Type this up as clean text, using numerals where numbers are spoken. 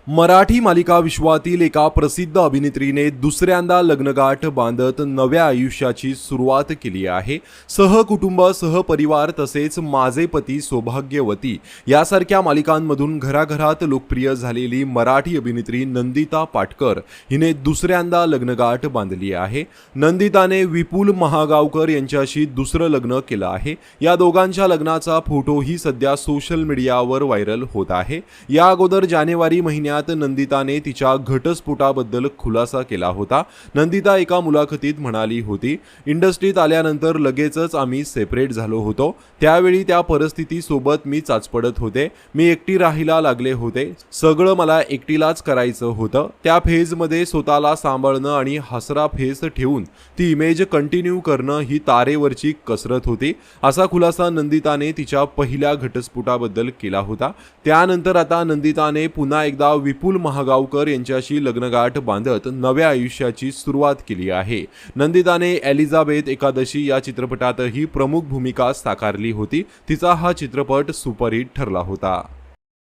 मराठी मालिका विश्वातील एका प्रसिद्ध अभिनेत्रीने दुसऱ्यांदा लग्नगाठ बांधत नव्या आयुष्याची सुरुवात केली आहे. सहकुटुंब, सहपरिवार तसेच माझे पती सौभाग्यवती यासारख्या मालिकांमधून घराघरात लोकप्रिय झालेली मराठी अभिनेत्री नंदिता पाटकर हिने दुसऱ्यांदा लग्नगाठ बांधली आहे. नंदिताने विपुल महागावकर यांच्याशी दुसरं लग्न केलं आहे. या दोघांच्या लग्नाचा फोटोही सध्या सोशल मीडियावर व्हायरल होत आहे. या अगोदर जानेवारी महिन्यात नंदिताने तिच्या घटस्फोटाबद्दल खुलासा केला होता. नंदिता एका मुलाखतीत म्हणाली होती, इंडस्ट्रीत आल्यानंतर लगेचच आम्ही सेपरेट झालो होतो. त्यावेळी त्या परिस्थितीसोबत मी चाचपडत होते. मी एकटी राहायला लागले होते. सगळं मला एकटीलाच करायचं होतं. त्या फेजमध्ये स्वतःला सांभाळणं आणि हसरा फेस ठेवून ती इमेज कंटिन्यू करणं ही तारेवरची कसरत होती, असा खुलासा नंदिताने तिच्या पहिल्या घटस्फोटाबद्दल केला होता. त्यानंतर आता नंदिताने पुन्हा एकदा विपुल महागावकर यांच्याशी लग्नगाठ बांधत नव्या आयुष्याची सुरुवात केली आहे. नंदिताने एलिझाबेथ एकादशी या चित्रपटातही प्रमुख भूमिका साकारली होती. तिचा हा चित्रपट सुपरहिट ठरला होता.